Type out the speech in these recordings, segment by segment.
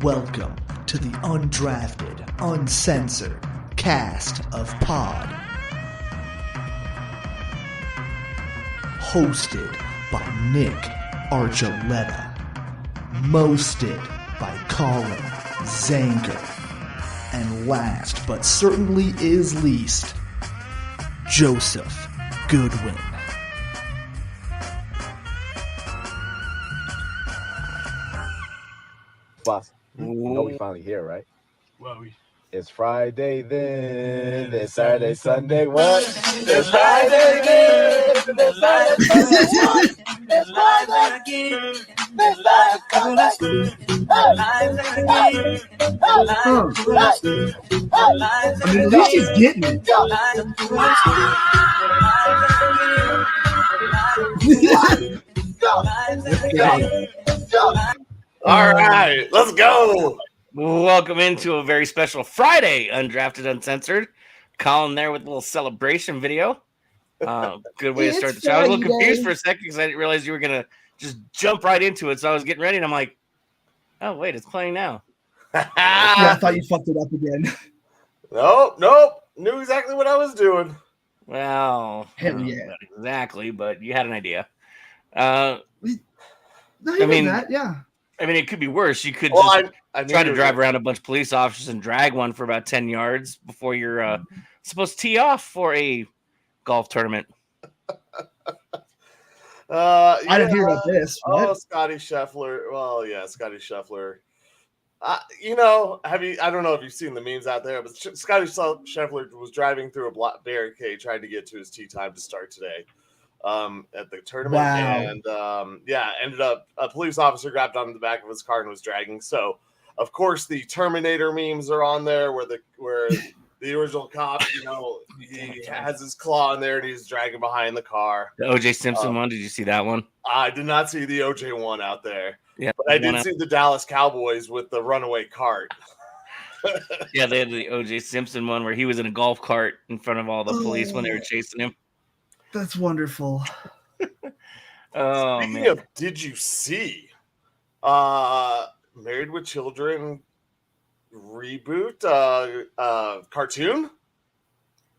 Welcome to the Undrafted Uncensored cast of Pod. Hosted by Nick Archuleta. Mosted by Colin Zanger. And last but certainly is least, Joseph Goodwin. Boss, you know we finally here, right? Well, It's Friday then, it's Saturday, Sunday, what? It's Friday then, it's Saturday, Sunday, what? It's Friday again, it's I mean, at least he's getting it. all right, let's go. Welcome into a very special Friday Undrafted Uncensored. Colin there with a little celebration video. Good way to start the show. I was a little confused for a second because I didn't realize you were going to just jump right into it. So I was getting ready and I'm like, oh, wait, it's playing now. Yeah, I thought you fucked it up again. Nope. Knew exactly what I was doing. Well, Hell yeah. not exactly, but you had an idea. Not even that, yeah. I mean, it could be worse. You could Well, just I try to drive around a bunch of police officers and drag one for about 10 yards before you're supposed to tee off for a golf tournament. I didn't hear about this. What? Oh, Scotty Scheffler. Well, yeah, Scotty Scheffler. I don't know if you've seen the memes out there, but Scotty Scheffler was driving through a block barricade trying to get to his tee time to start today at the tournament. Wow. And ended up a police officer grabbed onto the back of his car and was dragging. So, of course, the Terminator memes are on there where the original cop, he has his claw in there and he's dragging behind the car. The O.J. Simpson one, did you see that one? I did not see the O.J. one out there. Yeah, but I did see the Dallas Cowboys with the runaway cart. Yeah, they had the O.J. Simpson one where he was in a golf cart in front of all the police when they were chasing him. That's wonderful. Speaking of, did you see Married with Children reboot cartoon?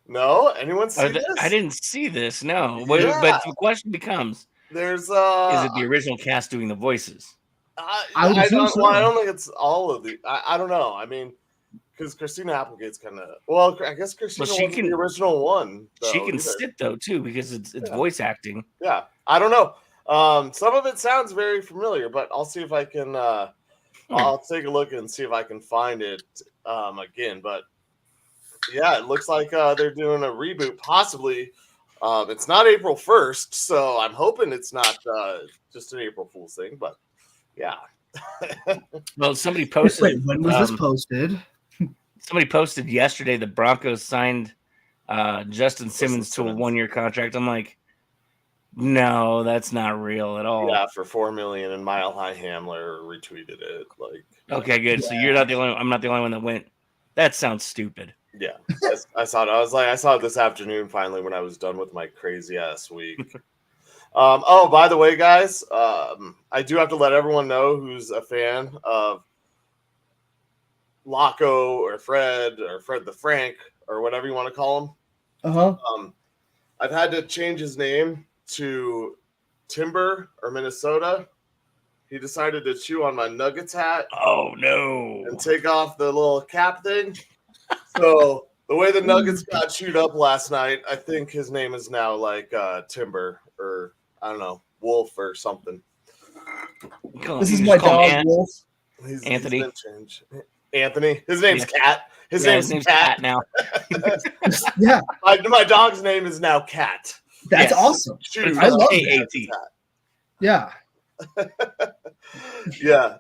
No? Anyone see this? I didn't see this, no. Yeah. But the question becomes, there's is it the original cast doing the voices? I don't think it's all of the. I don't know. I mean, because Christina Applegate's kind of. Well, I guess Christina wasn't the original one. She can sit though too because it's voice acting. Yeah, I don't know. Some of it sounds very familiar, but I'll see if I can. I'll take a look and see if I can find it again. But yeah, it looks like they're doing a reboot, possibly. It's not April 1st, so I'm hoping it's not just an April Fool's thing, but yeah. Well, somebody posted. Wait, when was this posted? Somebody posted yesterday the Broncos signed Justin Simmons to a 1-year contract. I'm like, no, that's not real at all. Yeah, for $4 million, and Mile High Hamler retweeted it. Okay, good. Yeah. So you're not the only. I'm not the only one that went. That sounds stupid. Yeah, I saw it. I saw it this afternoon finally when I was done with my crazy ass week. By the way, guys, I do have to let everyone know who's a fan of Laco or Fred the Frank or whatever you want to call him. I've had to change his name to Timber or Minnesota. He decided to chew on my Nuggets hat. Oh no! And take off the little cap thing. So the way the Nuggets got chewed up last night, I think his name is now like Timber or I don't know, Wolf or something. This is my dog, Wolf. Anthony. Anthony. His name's Cat. His name's Cat now. Yeah. My dog's name is now Cat. That's awesome. I love that. Yeah. Yeah.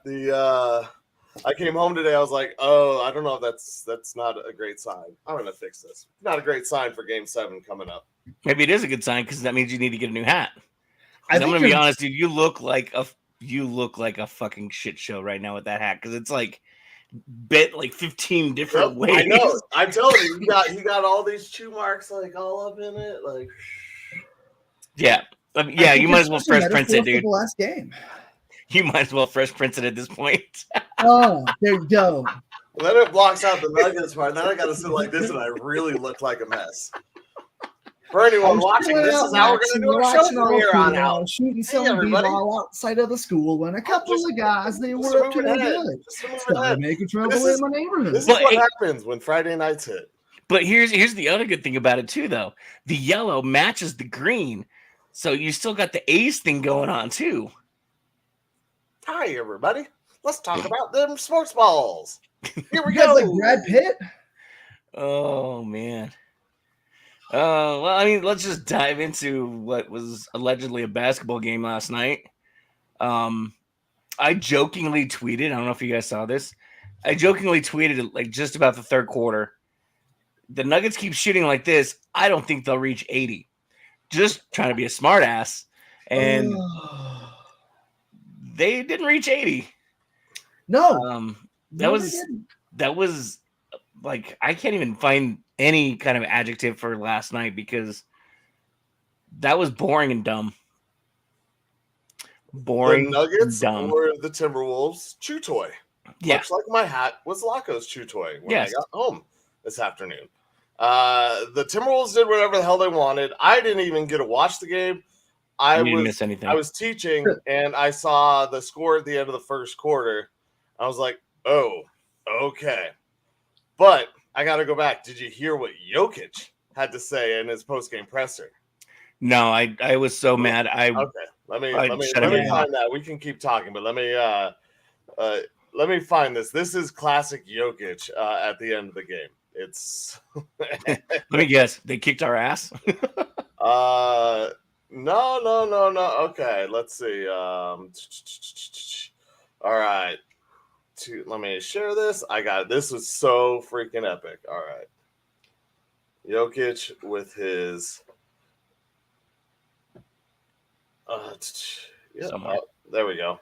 I came home today. I was like, I don't know if that's not a great sign. I'm gonna fix this. Not a great sign for Game 7 coming up. Maybe it is a good sign because that means you need to get a new hat. I'm gonna be honest, dude. You look like a fucking shit show right now with that hat because it's like bit like 15 different ways. I know. I'm telling you, he got all these chew marks like all up in it. Like, yeah, you might as well fresh print it, dude. The last game. You might as well fresh print it at this point. Oh, there you go. And then it blocks out the Nuggets part. And then I got to sit like this, and I really look like a mess. For anyone watching, this is how we're going to do our show from here on out. Shooting some b-ball outside of the school when a couple of guys, they were up to no good. Started making trouble in my neighborhood. This is what happens when Friday nights hit. But here's the other good thing about it, too, though. The yellow matches the green. So you still got the A's thing going on, too. Hi, everybody. Let's talk about them sports balls. Here we You guys go. like Brad Pitt? Oh, man. Well, I mean, let's just dive into what was allegedly a basketball game last night. I jokingly tweeted, I don't know if you guys saw this. I jokingly tweeted like just about the third quarter. The Nuggets keep shooting like this. I don't think they'll reach 80. Just trying to be a smart ass. And they didn't reach 80. No. That was like, I can't even find any kind of adjective for last night because that was boring and dumb. Boring. The Nuggets dumb. Or the Timberwolves chew toy. Yeah. Much like my hat was Laco's chew toy when I got home this afternoon. The Timberwolves did whatever the hell they wanted. I didn't even get to watch the game. You didn't miss anything. I was teaching and I saw the score at the end of the first quarter. I was like, oh, okay. But I got to go back. Did you hear what Jokic had to say in his post-game presser? No, I was so mad. Okay, let me find that. We can keep talking, but let me find this. This is classic Jokic at the end of the game. It's let me guess. They kicked our ass. No. Okay, let's see. All right. Let me share this. I got it. This was so freaking epic. All right. Jokic with his there we go.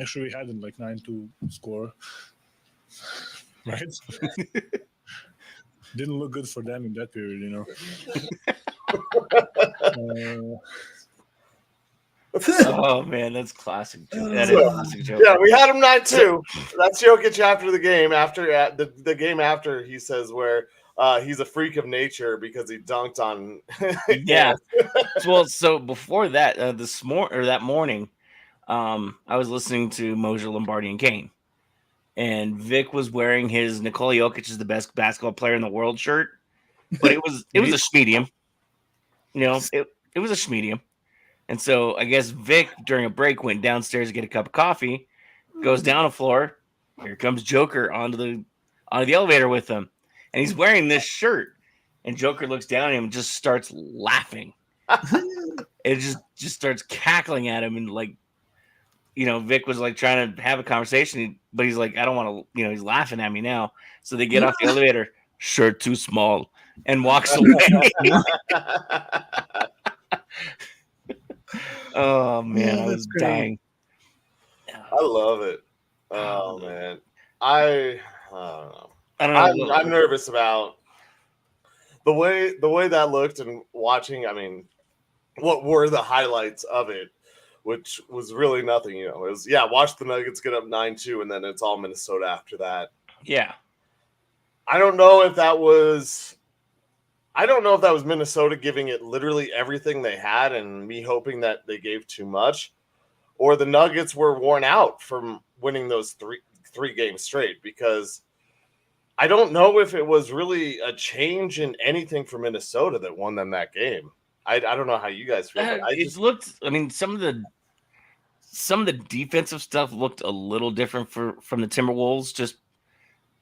Actually, we had in like 9-2 score. Right? Didn't look good for them in that period, you know. Oh man, that's classic. That is classic joke. Yeah, we had him 9-2. That's Jokic after the game. After the game after, he says where he's a freak of nature because he dunked on. Yeah. Well, so before that, that morning, I was listening to Mosier, Lombardi, and Kane, and Vic was wearing his Nikola Jokic is the best basketball player in the world shirt, but it was a schmedium. You know, it was a schmedium. And so I guess Vic, during a break, went downstairs to get a cup of coffee, goes down the floor. Here comes Joker onto the elevator with him. And he's wearing this shirt. And Joker looks down at him and just starts laughing. It just starts cackling at him. And like, you know, Vic was like trying to have a conversation, but he's like, I don't want to, you know, he's laughing at me now. So they get off the elevator, shirt too small, and walks away. Oh man, I was dying. I love it. Oh man, I don't know. I'm nervous about the way that looked and watching. I mean, what were the highlights of it? Which was really nothing. You know, it was watch the Nuggets get up 9-2, and then it's all Minnesota after that. Yeah, I don't know if that was Minnesota giving it literally everything they had and me hoping that they gave too much, or the Nuggets were worn out from winning those three games straight, because I don't know if it was really a change in anything for Minnesota that won them that game. I don't know how you guys feel. But some of the defensive stuff looked a little different from the Timberwolves. Just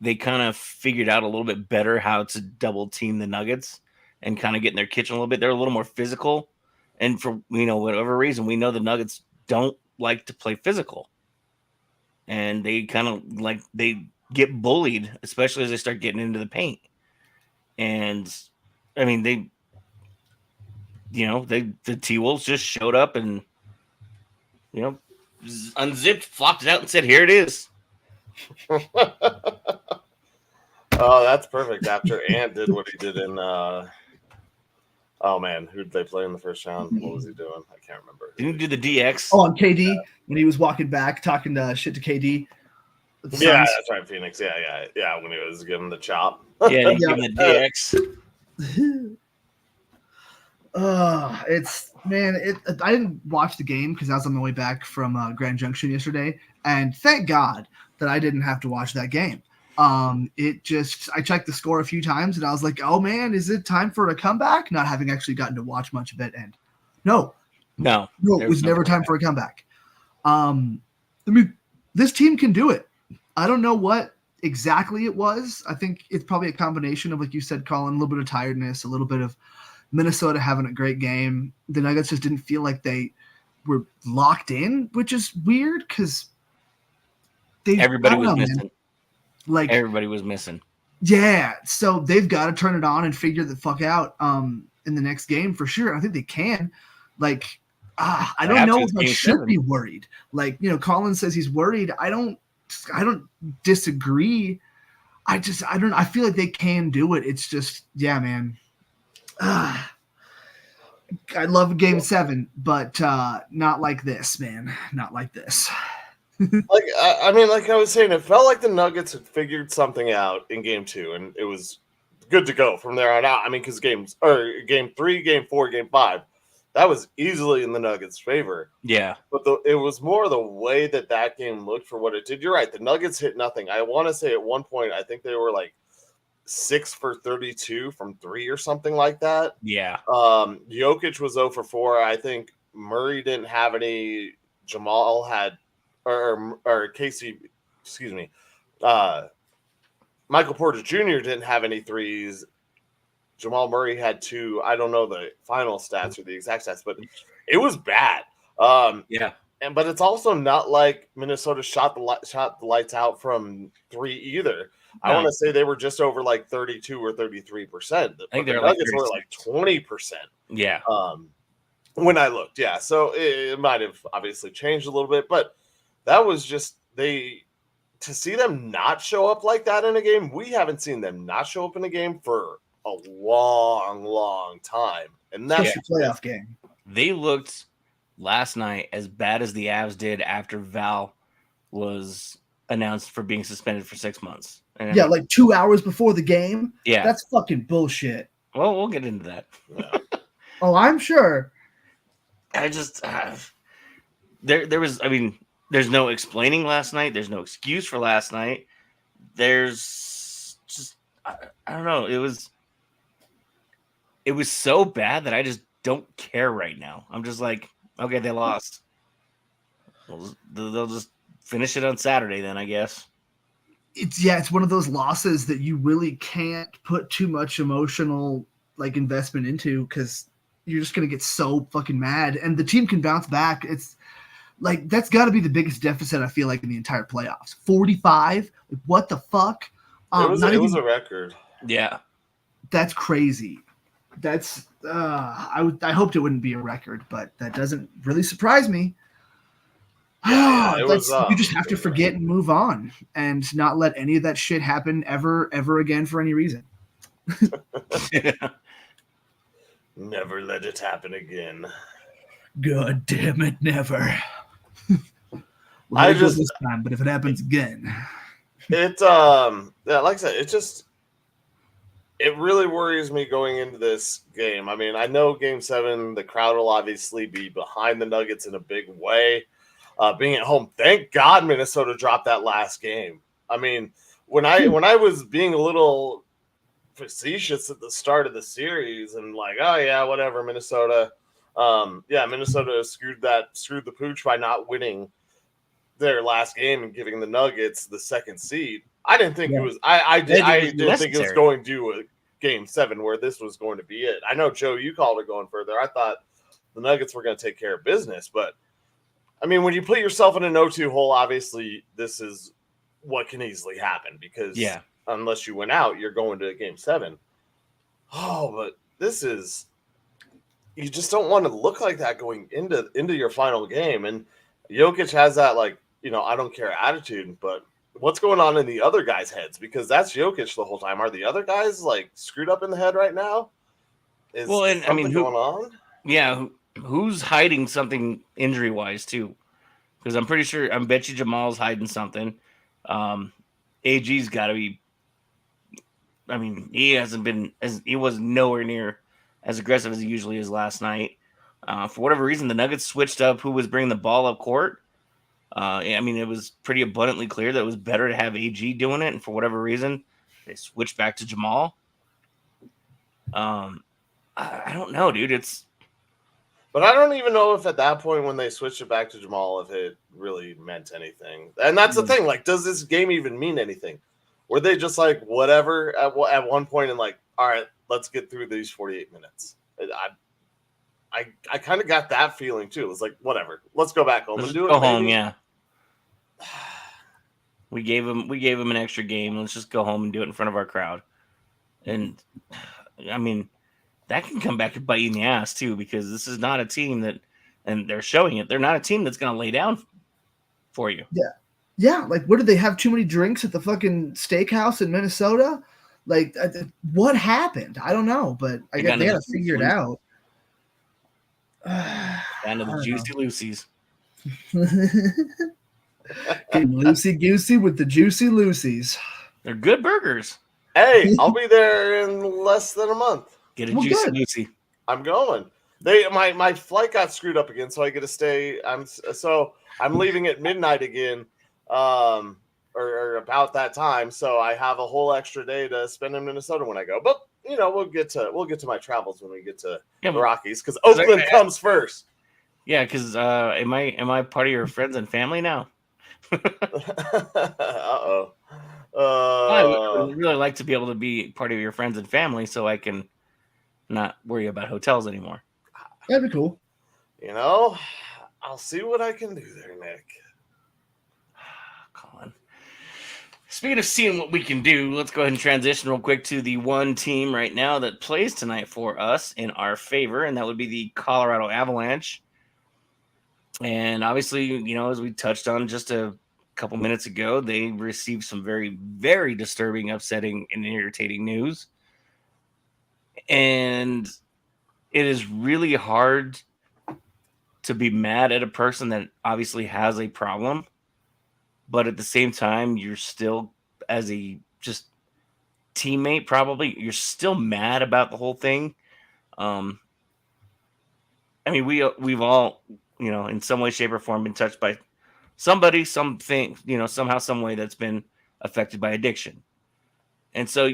they kind of figured out a little bit better how to double team the Nuggets and kind of get in their kitchen a little bit. They're a little more physical. And for, you know, whatever reason, we know the Nuggets don't like to play physical. And they kind of like, they get bullied, especially as they start getting into the paint. And I mean, the T-Wolves just showed up and, you know, unzipped, flopped it out and said, here it is. Oh, that's perfect. After Ant did what he did in Oh man, who did they play in the first round? What was he doing? I can't remember. Didn't he do the DX? Oh, on KD when he was walking back talking shit to KD. with the Yeah, Suns. that's right, Phoenix. Yeah. When he was giving the chop. Yeah, he gave him the DX. I didn't watch the game because I was on my way back from Grand Junction yesterday, and thank God that I didn't have to watch that game. I checked the score a few times and I was like, oh man, is it time for a comeback? Not having actually gotten to watch much of it. And no, it was never time for a comeback. This team can do it. I don't know what exactly it was. I think it's probably a combination of, like you said, Colin, a little bit of tiredness, a little bit of Minnesota having a great game. The Nuggets just didn't feel like they were locked in, which is weird because everybody was missing. Like everybody was missing. Yeah, so they've got to turn it on and figure the fuck out in the next game for sure. I think they can. Like, I don't know if I should be worried. Like, Colin says he's worried. I don't disagree. I feel like they can do it. It's just, yeah, man. I love Game 7, but not like this, man. Not like this. Like I was saying, it felt like the Nuggets had figured something out in Game 2, and it was good to go from there on out. I mean, because Game 3, Game 4, Game 5, that was easily in the Nuggets' favor. Yeah, but it was more the way that game looked for what it did. You're right. The Nuggets hit nothing. I want to say at one point, I think they were like 6 for 32 from 3 or something like that. Yeah. Jokic was 0 for 4. I think Murray didn't have any. Jamal had. Or Casey, excuse me, Michael Porter Jr. didn't have any threes. Jamal Murray had 2. I don't know the final stats or the exact stats, but it was bad. But it's also not like Minnesota shot the lights out from 3 either. No. I want to say they were just over like 32 or 33%. I think the Nuggets were like 20%. Yeah. When I looked, yeah. So it might have obviously changed a little bit, but that was just to see them not show up like that in a game. We haven't seen them not show up in a game for a long, long time. And that's a playoff game. They looked last night as bad as the Avs did after Val was announced for being suspended for 6 months. And like 2 hours before the game. Yeah. That's fucking bullshit. Well, we'll get into that. Yeah. Oh, I'm sure. I just there was, I mean, there's no explaining last night. There's no excuse for last night. There's just I don't know. It was so bad that I just don't care right now. I'm just like, okay, they lost. They'll just finish it on Saturday then, I guess. It's one of those losses that you really can't put too much emotional investment into because you're just gonna get so fucking mad, and the team can bounce back. It's like that's got to be the biggest deficit I feel like in the entire playoffs. 45. Like, what the fuck? It was a record. Yeah, that's crazy. That's I hoped it wouldn't be a record, but that doesn't really surprise me. You just have to forget and move on, and not let any of that shit happen ever again for any reason. Yeah. Never let it happen again. God damn it, never. This time, but if it happens again, like I said, it really worries me going into this game. I mean, I know Game 7, the crowd will obviously be behind the Nuggets in a big way. Being at home, thank God Minnesota dropped that last game. I mean, when I was being a little facetious at the start of the series and like, oh yeah, whatever, Minnesota. Minnesota screwed the pooch by not winning their last game and giving the Nuggets the second seed. I didn't think it was. I didn't think it was going to do a Game 7 where this was going to be it. I know, Joe, you called it going further. I thought the Nuggets were going to take care of business, but I mean, when you put yourself in a 0-2 hole, obviously this is what can easily happen because unless you win out, you're going to Game 7. Oh, but this is. You just don't want to look like that going into your final game. And Jokic has that, I don't care attitude, but what's going on in the other guys' heads? Because that's Jokic the whole time. Are the other guys, screwed up in the head right now? Is Well, and I something mean, going on? Yeah, who's hiding something injury wise too? Because I'm pretty sure I bet you Jamal's hiding something. AG's got to be. I mean, he was nowhere near as aggressive as he usually is last night. For whatever reason, the Nuggets switched up who was bringing the ball up court. I mean, it was pretty abundantly clear that it was better to have AG doing it, and for whatever reason, they switched back to Jamal. I don't know, dude. But I don't even know if at that point when they switched it back to Jamal, if it really meant anything. And that's the thing. Like, does this game even mean anything? Were they just like, whatever at one point and like, all right, let's get through these 48 minutes? I kind of got that feeling too. It was like, whatever, let's go back home Let's and do it. go home, yeah. We gave him an extra game. Let's just go home and do it in front of our crowd. And I mean, that can come back and bite you in the ass too, because this is not a team that, and they're showing it, they're not a team that's going to lay down for you. Yeah. Like, what did they have? Too many drinks at the fucking steakhouse in Minnesota? Like, what happened? I don't know, but I guess they got to figure it out. Down to the Juicy Lucy's. Getting loosey-goosey with the Juicy Lucy's. They're good burgers. Hey, I'll be there in less than a month. Get a Juicy Lucy. I'm going. My flight got screwed up again, so I get to stay. I'm leaving at midnight again, or about that time. So I have a whole extra day to spend in Minnesota when I go. But we'll get to my travels when we get to the Rockies, because Oakland comes first. Yeah, because am I part of your friends and family now? Uh-oh. I would really like to be able to be part of your friends and family so I can not worry about hotels anymore. That'd be cool. I'll see what I can do there, Nick. Colin. Speaking of seeing what we can do, let's go ahead and transition real quick to the one team right now that plays tonight for us in our favor, and that would be the Colorado Avalanche. And obviously, as we touched on just a couple minutes ago, they received some very, very disturbing, upsetting, and irritating news. And it is really hard to be mad at a person that obviously has a problem, but at the same time, you're still, as a just teammate, probably, you're still mad about the whole thing. I mean, we've all, in some way, shape, or form been touched by somebody, something, somehow, some way that's been affected by addiction. And so,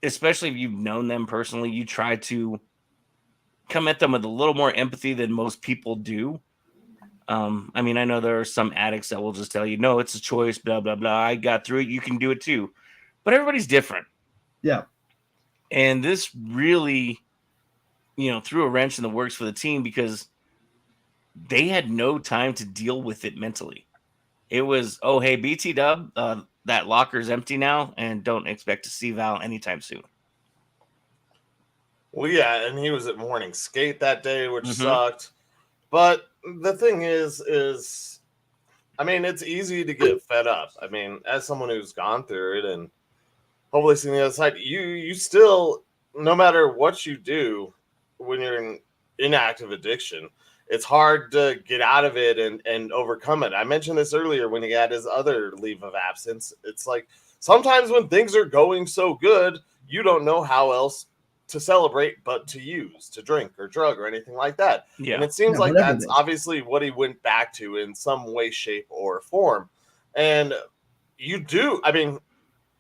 especially if you've known them personally, you try to come at them with a little more empathy than most people do. I mean, I know there are some addicts that will just tell you, no, it's a choice, blah, blah, blah. I got through it. You can do it too. But everybody's different. Yeah. And this really, threw a wrench in the works for the team, because they had no time to deal with it mentally. It was, oh, hey, BT Dub, that locker's empty now, and don't expect to see Val anytime soon. Well, yeah, and he was at morning skate that day, which sucked. But the thing is, I mean, it's easy to get fed up. I mean, as someone who's gone through it and hopefully seen the other side, you still, no matter what you do when you're in inactive addiction, it's hard to get out of it and overcome it. I mentioned this earlier when he had his other leave of absence. It's like sometimes when things are going so good, you don't know how else to celebrate but to use, to drink or drug or anything like that. Yeah. And it seems like that's obviously what he went back to in some way, shape, or form. And you do, I mean,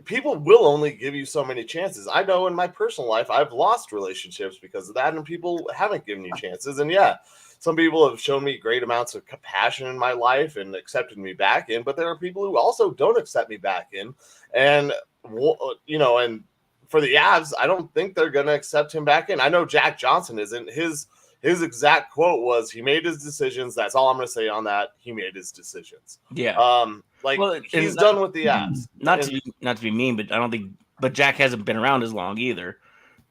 people will only give you so many chances. I know in my personal life, I've lost relationships because of that, and people haven't given you chances. And yeah, some people have shown me great amounts of compassion in my life and accepted me back in, but there are people who also don't accept me back in. And, and for the Avs, I don't think they're going to accept him back in. I know Jack Johnson isn't. His exact quote was, he made his decisions. That's all I'm going to say on that. He made his decisions. Yeah. He's done with the Avs. Not to be mean, but I don't think, but Jack hasn't been around as long either.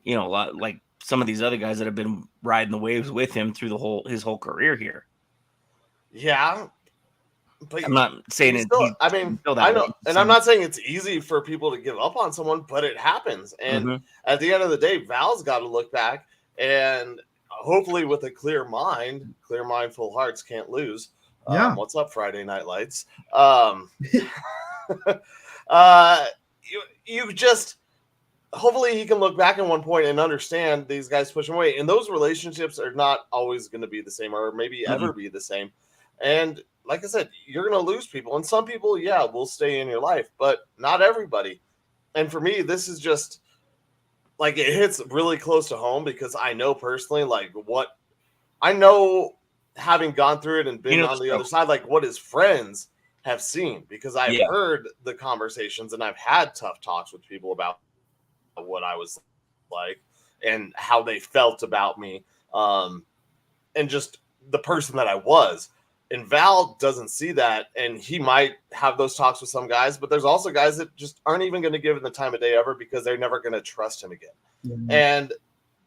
A lot like some of these other guys that have been riding the waves with him through his whole career here. Yeah. But I'm not saying it. I know, and I'm not saying it's easy for people to give up on someone, but it happens. And at the end of the day, Val's got to look back and hopefully with a clear mind, full hearts can't lose. Yeah. What's up, Friday Night Lights? You just hopefully he can look back at one point and understand these guys push him away, and those relationships are not always going to be the same, or maybe ever be the same. And like I said, you're going to lose people, and some people, yeah, will stay in your life, but not everybody. And for me, this is just like it hits really close to home because I know personally, like what I know, having gone through it and been on the other side, like what his friends have seen, because I've heard the conversations and I've had tough talks with people about what I was like and how they felt about me, and just the person that I was. And Val doesn't see that, and he might have those talks with some guys, but there's also guys that just aren't even going to give him the time of day ever because they're never going to trust him again. Mm-hmm. And,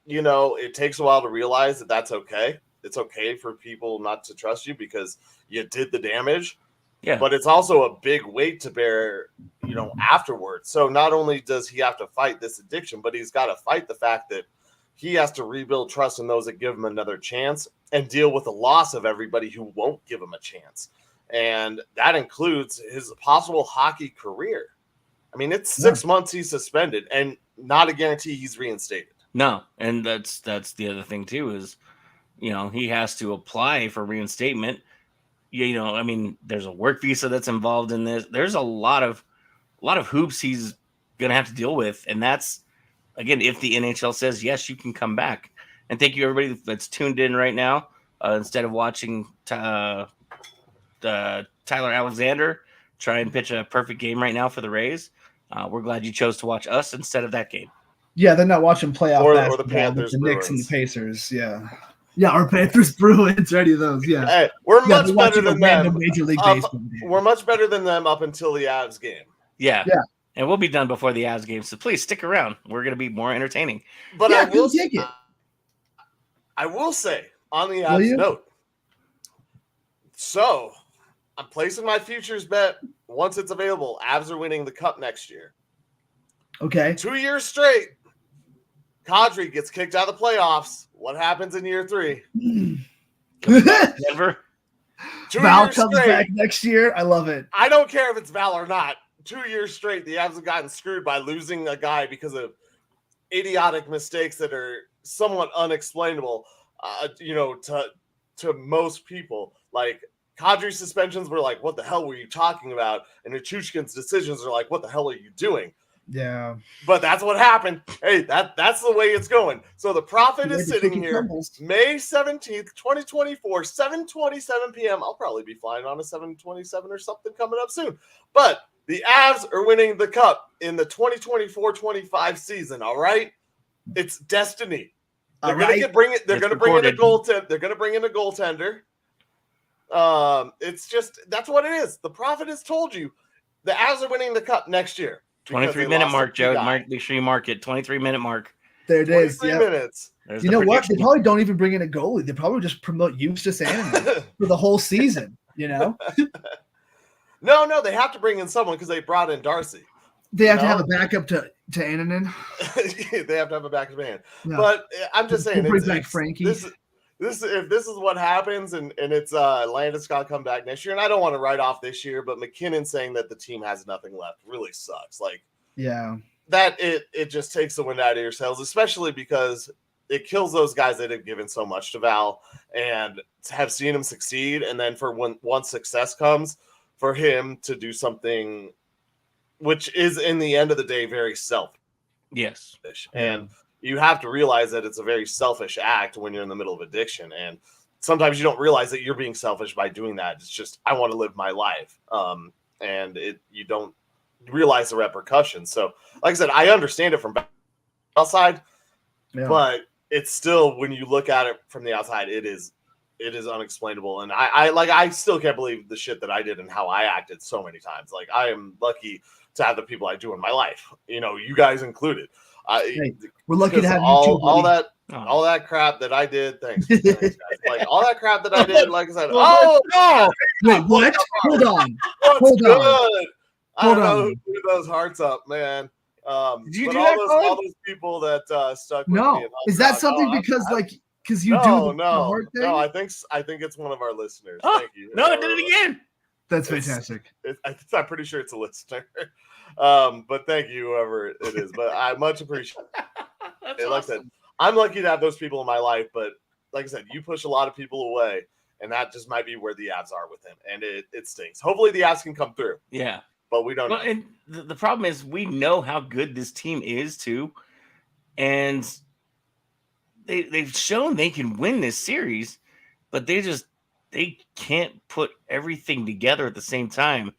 you know, it takes a while to realize that that's okay. It's okay for people not to trust you because you did the damage. Yeah. But it's also a big weight to bear, you know, afterwards. So not only does he have to fight this addiction, but he's got to fight the fact that he has to rebuild trust in those that give him another chance and deal with the loss of everybody who won't give him a chance. And that includes his possible hockey career. I mean, it's 6 months he's suspended and not a guarantee he's reinstated. No. And that's the other thing too, is, you know, he has to apply for reinstatement. You know, I mean, there's a work visa that's involved in this. There's a lot of hoops he's going to have to deal with. And that's, again, if the NHL says, yes, you can come back. And thank you, everybody that's tuned in right now. Instead of watching Tyler Alexander try and pitch a perfect game right now for the Rays, we're glad you chose to watch us instead of that game. Yeah, they're not watching playoff or basketball the Panthers, with the Knicks Bruins. and the Pacers. Yeah. Yeah, or Panthers, Bruins, or any of those. Yeah. Hey, we're much better than them. Major League Baseball game. We're much better than them up until the Avs game. Yeah. And we'll be done before the Avs game, so please stick around. We're going to be more entertaining. But I will say, on the Avs note, so I'm placing my futures bet once it's available. Avs are winning the Cup next year. Okay. 2 years straight, Kadri gets kicked out of the playoffs. What happens in year 3? Denver. Val comes back next year. I love it. I don't care if it's Val or not. 2 years straight, the Avs have gotten screwed by losing a guy because of idiotic mistakes that are somewhat unexplainable, you know, to most people. Like, Kadri's suspensions were like, what the hell were you talking about? And Nichushkin's decisions are like, what the hell are you doing? Yeah. But that's what happened. Hey, that's the way it's going. So the Prophet is sitting here May 17th, 2024, 7:27 p.m. I'll probably be flying on a 7:27 or something coming up soon. But the Avs are winning the Cup in the 2024-25 season, all right? It's destiny. They're going to bring in a goaltender. They're going to bring in a goaltender. It's just, that's what it is. The Prophet has told you the Avs are winning the Cup next year. 23-minute mark, Joe. Make sure you mark it. 23-minute mark. There it is. 23 minutes. There's you know what? They probably don't even bring in a goalie. They probably just promote Eustace Animal for the whole season, you know? No, they have to bring in someone because they brought in Darcy. They have to have a backup to Annunen. They have to have a backup man. Yeah. But I'm just saying, bring back Frankie. If this is what happens, and it's Landeskog come back next year, and I don't want to write off this year, but McKinnon saying that the team has nothing left really sucks. Like, yeah, that it just takes the wind out of your sails, especially because it kills those guys that have given so much to Val and have seen him succeed, and then for once success comes, for him to do something which is, in the end of the day, very selfish. Yes. And you have to realize that it's a very selfish act when you're in the middle of addiction. And sometimes you don't realize that you're being selfish by doing that. It's just, I want to live my life. And you don't realize the repercussions. So, like I said, I understand it from outside, but it's still, when you look at it from the outside, it is unexplainable. And I still can't believe the shit that I did and how I acted so many times. Like, I am lucky to have the people I do in my life, you know, you guys included. We're lucky to have all that crap that I did. Thanks guys. Like, all that crap that I did, like I said, wait, what? Hold on. I don't know who threw those hearts up, man. Did you but do all that, those Colin? all those people that stuck with me. No, And is that something because you do the heart thing? No, I think it's one of our listeners. Oh, Thank you. no, it did it again. That's fantastic. I'm pretty sure it's a listener. But thank you, whoever it is. But I much appreciate That's it. awesome. Like I said, I'm lucky to have those people in my life, but like I said, you push a lot of people away, and that just might be where the Avs are with him, and it stinks. Hopefully, the Avs can come through. Yeah, but we don't know. And the problem is we know how good this team is too, and they've shown they can win this series, but they can't put everything together at the same time.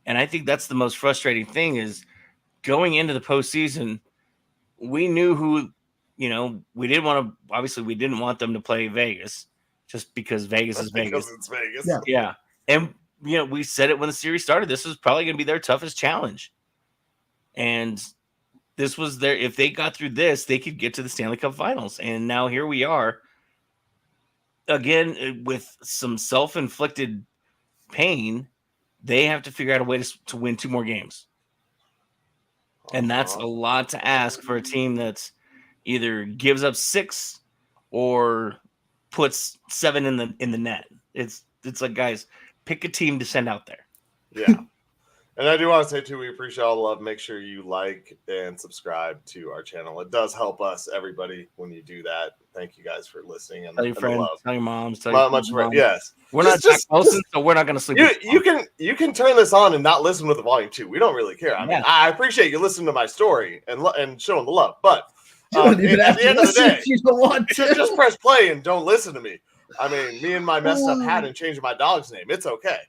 And I think that's the most frustrating thing is going into the postseason, we knew who, we didn't want them to play Vegas just because Vegas is Vegas. Because it's Vegas. Yeah. And, we said it when the series started. This was probably going to be their toughest challenge. And this was if they got through this, they could get to the Stanley Cup Finals. And now here we are again with some self-inflicted pain. They have to figure out a way to win 2 more games. And that's a lot to ask for a team that's either gives up 6 or puts 7 in the net. It's like, guys, pick a team to send out there. Yeah. And I do want to say, too, we appreciate all the love. Make sure you like and subscribe to our channel. It does help us, everybody, when you do that. Thank you guys for listening. And tell your friends, tell your moms, tell your moms. Yes. We're not Jack Wilson, so we're not going to sleep. You can turn this on and not listen with the volume, too. We don't really care. I mean, I appreciate you listening to my story and showing the love. But at the end of the day, you don't want to. just press play and don't listen to me. I mean, me and my messed up hat and changing my dog's name. It's okay.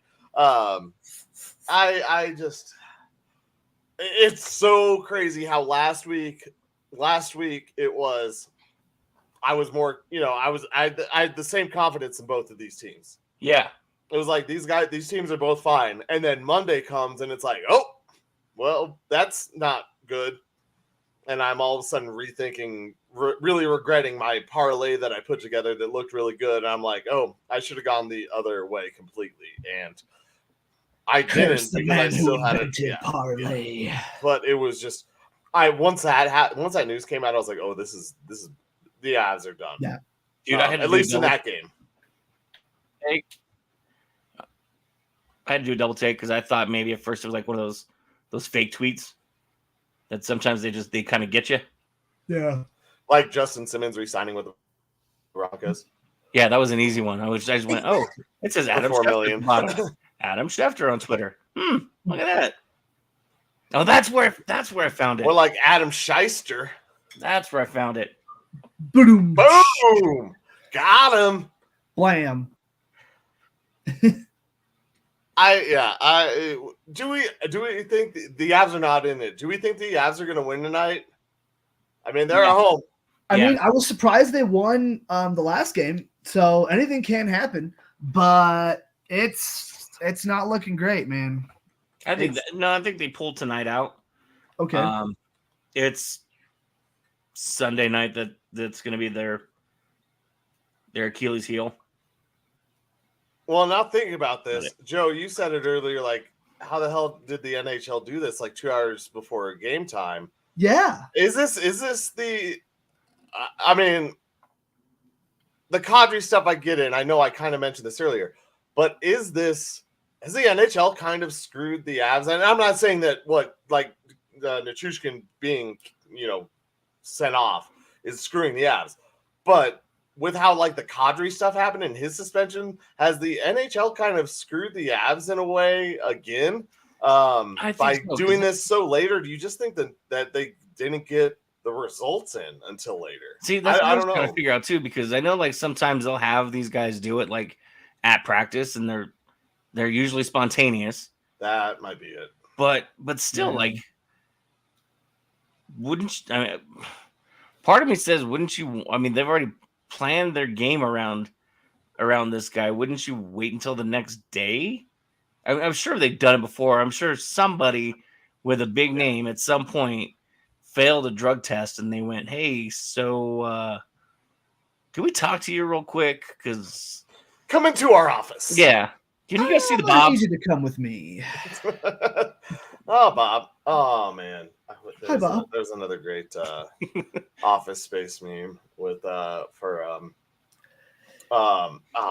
I just, it's so crazy how last week it was, I was more, I had the same confidence in both of these teams. Yeah. It was like these teams are both fine. And then Monday comes and it's like, oh, well, that's not good. And I'm all of a sudden rethinking, really regretting my parlay that I put together that looked really good. And I'm like, oh, I should have gone the other way completely. And I didn't because I still had a parlay. Yeah. But it was just, once that news came out, I was like, oh, this is the Avs are done. Yeah, dude, I had at least in that game. I had to do a double take because I thought maybe at first it was like one of those fake tweets that sometimes they kind of get you. Yeah, like Justin Simmons re-signing with the Broncos. Yeah, that was an easy one. I just went, oh, it says Adam Schefter. Adam Schefter on Twitter. Look at that. Oh, that's where I found it. Or like Adam Shyster. That's where I found it. Boom. Boom. Got him. Blam. Do we think the Avs are not in it? Do we think the Avs are going to win tonight? I mean, they're at home. I mean, I was surprised they won the last game, so anything can happen. But it's not looking great, man. I think they pulled tonight out. Okay. It's Sunday night that's going to be their Achilles heel. Well, now thinking about this, Joe, you said it earlier, like, how the hell did the NHL do this like 2 hours before game time? Yeah. Is this the I mean, the Kadri stuff I get in. I know I kind of mentioned this earlier, but has the NHL kind of screwed the Avs? And I'm not saying that Nichushkin being, sent off is screwing the Avs, but with how like the Kadri stuff happened in his suspension, has the NHL kind of screwed the Avs in a way again by doing this so late? Or do you just think that they didn't get the results in until later? See, that's what I was trying to figure out too, because I know like sometimes they'll have these guys do it like at practice, and they're usually spontaneous. That might be it. But still, like, wouldn't you, I mean, part of me says, wouldn't you? I mean, they've already planned their game around this guy. Wouldn't you wait until the next day? I'm sure they've done it before. I'm sure somebody with a big name at some point failed a drug test and they went, hey, so can we talk to you real quick? Because come into our office. Yeah. Can you guys see the Bob? I need you to come with me. Oh, Bob. Oh, man. Hi, Bob. There's another great Office Space meme with oh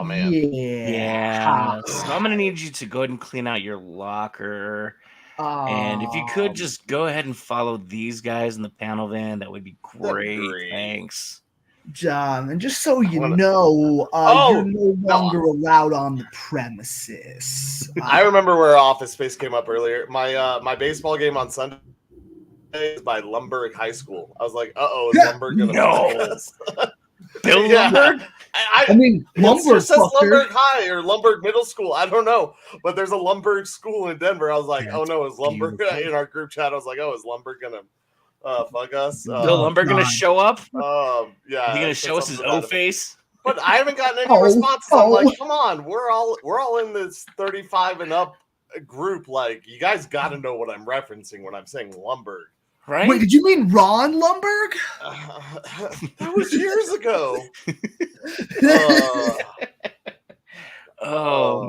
man. Yeah. So I'm gonna need you to go ahead and clean out your locker. And if you could just go ahead and follow these guys in the panel van, that would be great. Thanks. John, and just so you wanna- know, Oh, you're no longer allowed on the premises. I remember where Office Space came up earlier. My baseball game on Sunday is by Lumberg High School. I was like, is Lumberg gonna No. fuck us? Bill Yeah. Lumberg? I mean, It Lumberg just says fucker. Lumberg High or Lumberg Middle School. I don't know, but there's a Lumberg school in Denver. I was like, That's is Lumberg beautiful. in our group chat? I was like, is Lumberg gonna fuck us? Bill Lumberg gonna show up? Yeah, Is he gonna show us his O face? But I haven't gotten any responses. I'm like, come on, we're all in this 35 and up group. Like, you guys got to know what I'm referencing when I'm saying Lumberg. Right? Wait, did you mean Ron Lumberg? That was years ago.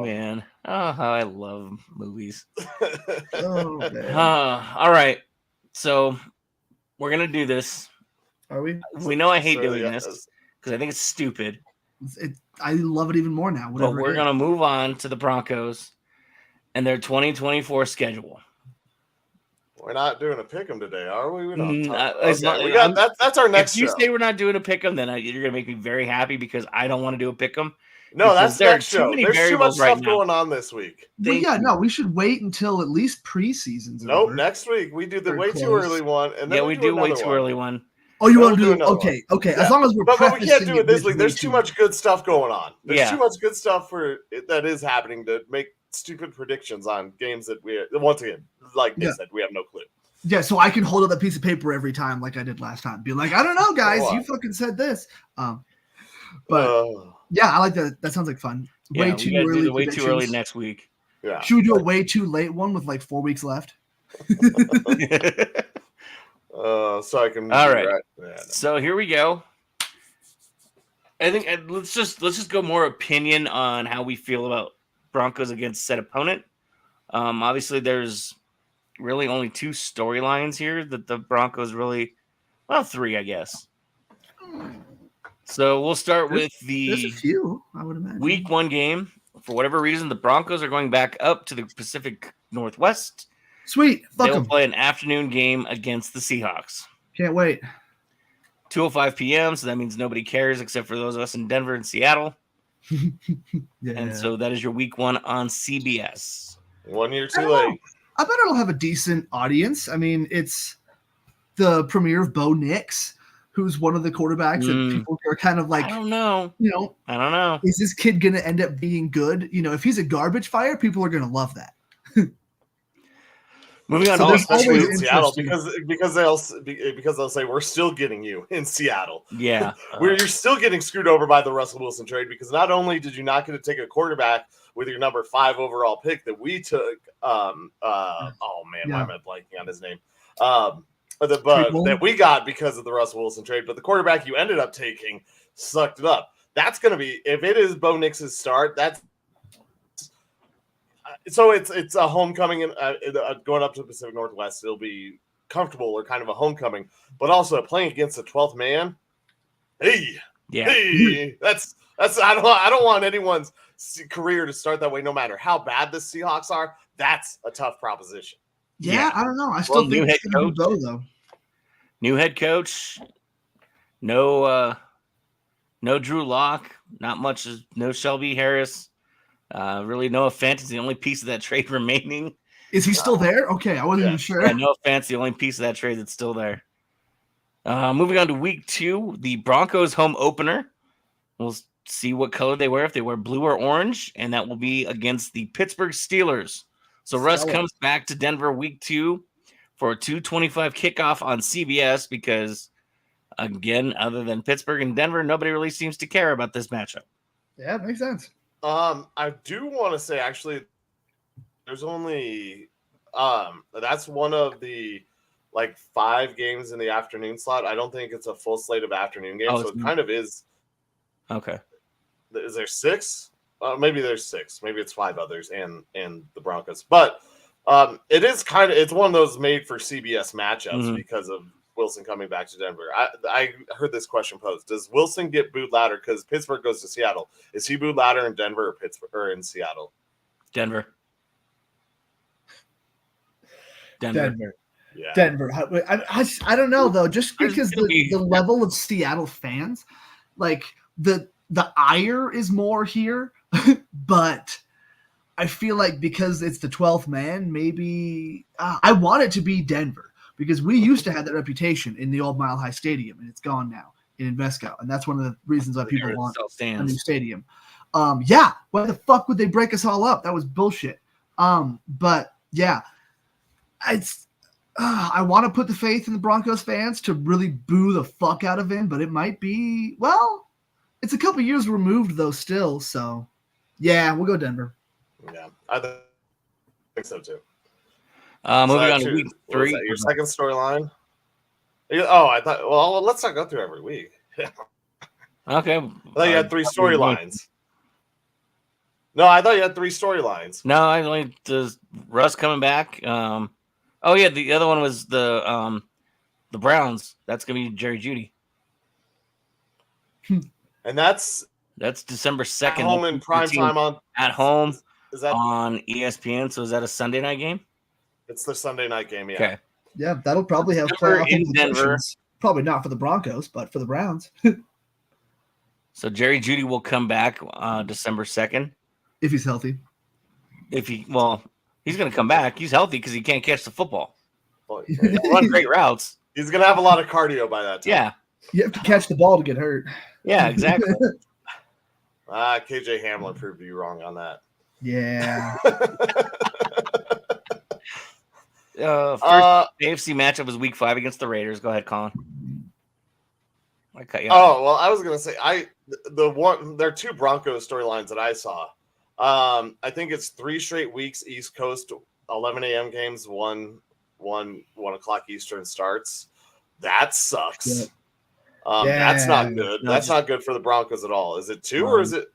Man. Oh, how I love movies. Oh, man. All right. So we're gonna do this. Are we? We know I hate doing this because I think it's stupid. I love it even more now. But we're gonna move on to the Broncos and their 2024 schedule. We're not doing a pick'em today, are we? We don't. That's our next. If you say we're not doing a pick'em, then you're gonna make me very happy because I don't want to do a pick'em. No, that's next show. There's too much stuff going on this week. We should wait until at least preseason's over. Next week we do the way too early one, and then we do way too early one. Oh, you want to do it? Okay. Yeah. As long as we're. But we can't do it this week. There's too much good stuff going on. There's too much good stuff that is happening to make stupid predictions on games that we once again, like they said, we have no clue. Yeah, so I can hold up a piece of paper every time, like I did last time. Be like, I don't know, guys. You fucking said this. But yeah, I like that. That sounds like fun. Way too early. Way too early next week. Yeah. Should we do a way too late one with like 4 weeks left? So I can. All right. So here we go. I think let's just go more opinion on how we feel about Broncos against said opponent. Obviously, there's really only 2 storylines here that the Broncos really, well, 3, I guess. So we'll start with there's a few, I would imagine. Week 1 game. For whatever reason, the Broncos are going back up to the Pacific Northwest. Sweet. They will play an afternoon game against the Seahawks. Can't wait. 2:05 p.m., so that means nobody cares except for those of us in Denver and Seattle. And so that is your Week 1 on CBS. 1 year too late. I bet it'll have a decent audience. I mean, it's the premiere of Bo Nix, who's one of the quarterbacks that people are kind of like, I don't know. I don't know. Is this kid going to end up being good? If he's a garbage fire, people are going to love that. Moving on, especially in Seattle, because they'll say we're still getting you in Seattle. Yeah, you're still getting screwed over by the Russell Wilson trade because not only did you not get to take a quarterback with your number 5 overall pick that we took, why am I blanking on his name? That we got because of the Russell Wilson trade, but the quarterback you ended up taking sucked it up. That's going to be, if it is Bo Nix's start, that's so it's a homecoming and going up to the Pacific Northwest. It'll be comfortable or kind of a homecoming, but also playing against the 12th man. Hey, that's I don't want anyone's career to start that way. No matter how bad the Seahawks are, that's a tough proposition. Yeah. I don't know. I still think it's going to be Bo though. New head coach. No Drew Lock. Not much. No Shelby Harris. Really, Noah Fant is the only piece of that trade remaining. Is he still there? Okay, I wasn't even sure. Yeah, Noah Fant's the only piece of that trade that's still there. Moving on to Week 2, the Broncos home opener. We'll see what color they wear, if they wear blue or orange, and that will be against the Pittsburgh Steelers. So Russ comes back to Denver Week 2 for a 2:25 kickoff on CBS because, again, other than Pittsburgh and Denver, nobody really seems to care about this matchup. Yeah, it makes sense. I do want to say, actually, there's only that's one of the 5 games in the afternoon slot. I don't think it's a full slate of afternoon games, so it kind of is. Okay. Is there 6? Maybe there's 6. Maybe it's 5 others and the Broncos. But It is it's one of those made for CBS matchups Mhm. because of Wilson coming back to Denver. I heard this question posed: does Wilson get booed louder because Pittsburgh goes to Seattle? Is he booed louder in Denver or Pittsburgh or in Seattle? Denver. Denver. Yeah. Denver. I don't know though, just because the level of Seattle fans, like the ire is more here, but I feel like because it's the 12th man, maybe I want it to be Denver because we used to have that reputation in the old Mile High Stadium, and it's gone now in Invesco, and that's one of the reasons why people want a new stadium. Yeah, why the fuck would they break us all up? That was bullshit. But yeah, I want to put the faith in the Broncos fans to really boo the fuck out of him, but it might be, well, it's a couple years removed though still, so yeah, we'll go Denver. Yeah, I think so too. Moving on to week 3. Is that your second storyline? Oh, I thought, well, let's not go through every week. Okay. I thought you had 3 storylines. No, I thought you had 3 storylines. No, I only does Russ coming back. Oh yeah, the other one was the Browns. That's gonna be Jerry Jeudy. And that's December 2nd. At home in prime time at home. Is that on ESPN? So is that a Sunday night game? It's the Sunday night game, yeah. Okay. Yeah, that'll probably have playoff implications. Probably not for the Broncos, but for the Browns. So Jerry Jeudy will come back December 2nd. If he's healthy. He's going to come back. He's healthy because he can't catch the football. Well, He'll run great routes. He's going to have a lot of cardio by that time. Yeah. You have to catch the ball to get hurt. Yeah, exactly. KJ Hamler proved you wrong on that. Yeah. First AFC matchup was week 5 against the Raiders. Go ahead, Colin. I cut you off. Oh, well, I was going to say, there are 2 Broncos storylines that I saw. I think it's 3 straight weeks East Coast 11 a.m. games, 1 o'clock Eastern starts. That sucks. Yeah. That's not good. No, That's not good for the Broncos at all. Is it 2 or is it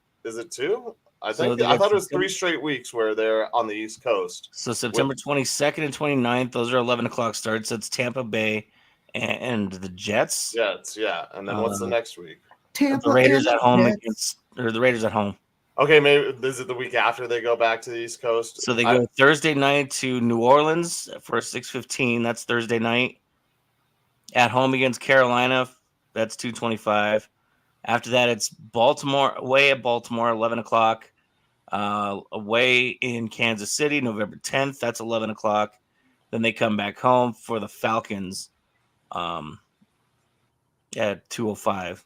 2? I thought it was 3 straight weeks where they're on the East Coast. So September 22nd and 29th, those are 11 o'clock starts. That's Tampa Bay and the Jets. Jets, yeah. And then what's the next week? Tampa. The Raiders at home Jets. the Raiders at home. Okay, maybe is it the week after they go back to the East Coast? So they go Thursday night to New Orleans for 6:15. That's Thursday night. At home against Carolina, that's 2:25. After that, it's Baltimore, away at Baltimore, 11 o'clock. Away in Kansas City, November 10th. That's 11 o'clock. Then they come back home for the Falcons at 2:05.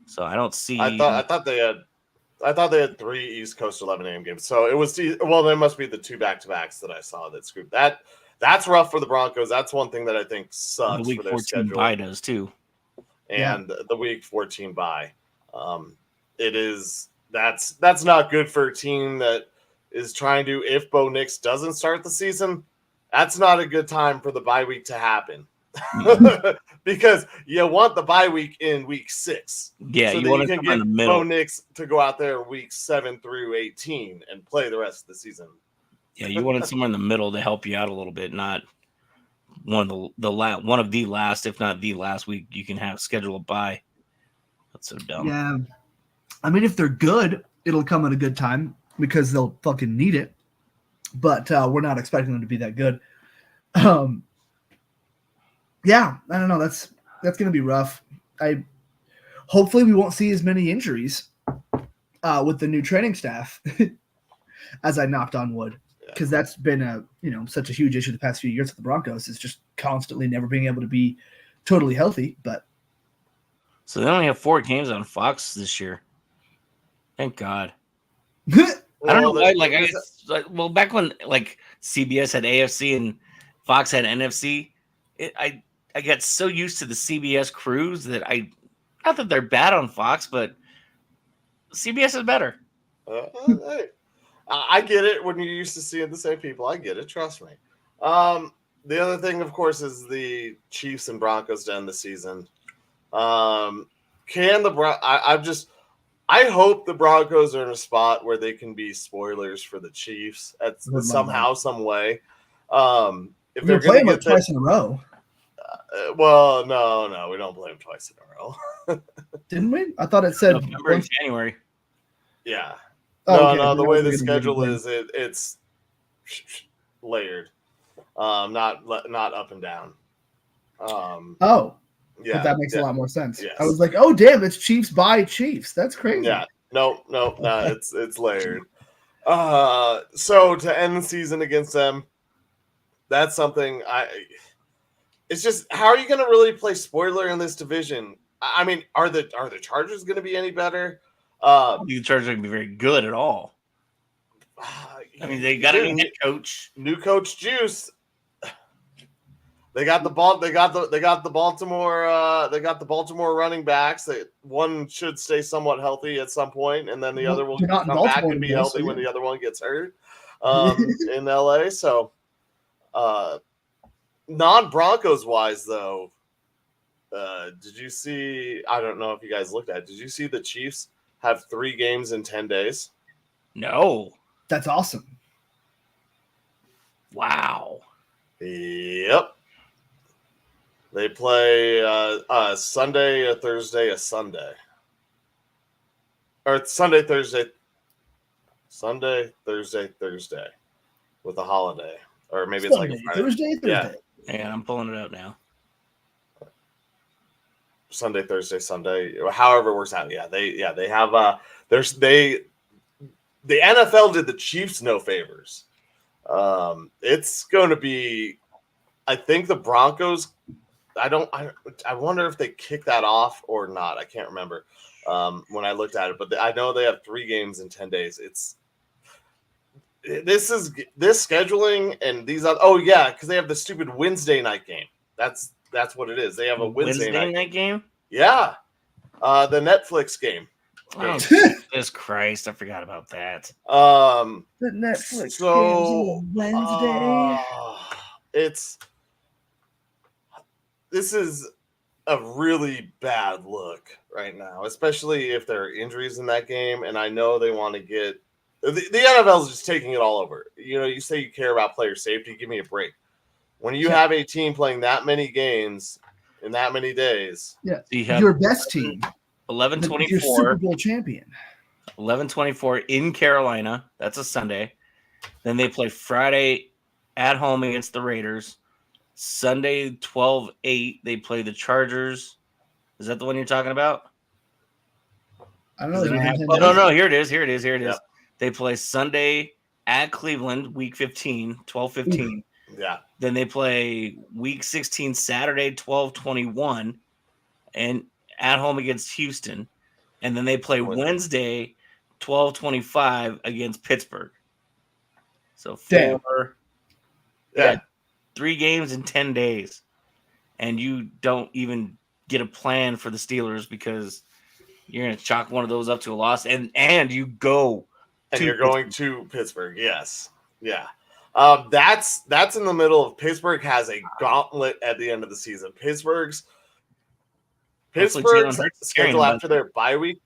So I don't see. I thought they had 3 East Coast 11 a.m. games. So it was there must be the 2 back-to-backs that I saw that screwed that. That's rough for the Broncos. That's one thing that I think sucks the week for their 14 schedule. bye does too. And the week 14 bye. That's not good for a team that is trying to, if Bo Nix doesn't start the season, that's not a good time for the bye week to happen. Because you want the bye week in week 6. Yeah, so you that want you to can come in the get middle. Bo Nix to go out there week 7 through 18 and play the rest of the season. Yeah, you wanted somewhere in the middle to help you out a little bit, not one of the last, if not the last week you can have schedule a bye. That's so dumb. Yeah. I mean, if they're good, it'll come at a good time because they'll fucking need it. But we're not expecting them to be that good. Yeah, I don't know. That's going to be rough. Hopefully we won't see as many injuries with the new training staff as I knocked on wood, because that's been such a huge issue the past few years with the Broncos, is just constantly never being able to be totally healthy. But so they only have 4 games on Fox this year. Thank God. I don't know why. Back when CBS had AFC and Fox had NFC, I got so used to the CBS crews that not that they're bad on Fox, but CBS is better. Hey, I get it when you're used to seeing the same people. I get it. Trust me. The other thing, of course, is the Chiefs and Broncos to end the season. I hope the Broncos are in a spot where they can be spoilers for the Chiefs somehow, some way. If We were they're going playing to like get that, twice in a row, well, no, we don't play them twice in a row. didn't we? I thought it said November and January. Yeah. Oh, okay. No. Then The I way was the thinking we schedule were is, it's layered, not up and down. Oh, Yeah. but that makes a lot more sense. Yes. I was like, oh damn, it's Chiefs by Chiefs. That's crazy. Yeah. No. It's layered. So to end the season against them, that's something it's just, how are you going to really play spoiler in this division? I mean, are the Chargers going to be any better? The Chargers are going to be very good at all. I mean, they got a new head coach, new coach juice. They got the ball. They got the Baltimore. They got the Baltimore running backs. One should stay somewhat healthy at some point, and then the other will come back and be healthy when the other one gets hurt. In LA, so non-Broncos wise though, did you see? I don't know if you guys looked at it. Did you see the Chiefs have 3 games in 10 days? No. That's awesome. Wow. Yep. They play Sunday, a Thursday, a Sunday. Or Sunday, Thursday, Thursday with a holiday. Or maybe it's like a Friday. Thursday. Yeah. And I'm pulling it out now. Sunday, Thursday, Sunday, however it works out. Yeah, they have the NFL did the Chiefs no favors. It's going to be, I think the Broncos. I wonder if they kick that off or not. I can't remember when I looked at it, but I know they have 3 games in 10 days. This scheduling and these other. Oh yeah, because they have the stupid Wednesday night game. That's what it is. They have a Wednesday night game. Yeah, the Netflix game. Oh, Jesus Christ! I forgot about that. The Netflix games on Wednesday. This is a really bad look right now, especially if there are injuries in that game. And I know they want to get the NFL is just taking it all over. You know, you say you care about player safety. Give me a break. When you have a team playing that many games in that many days, yeah, you have your best team, 11-24, your Super Bowl champion, 11-24 in Carolina. That's a Sunday. Then they play Friday at home against the Raiders. Sunday 12-8, they play the Chargers. Is that the one you're talking about? I don't know. No. Here it is. Yeah. They play Sunday at Cleveland, week 15, 12-15. Yeah. Then they play week 16, Saturday, 12-21, and at home against Houston. And then they play Wednesday, 12-25 against Pittsburgh. So 3 games in 10 days. And you don't even get a plan for the Steelers because you're going to chalk one of those up to a loss. And you go. And you're going to Pittsburgh. Yes. Yeah. That's in the middle of Pittsburgh has a gauntlet at the end of the season. Pittsburgh's schedule after their bye week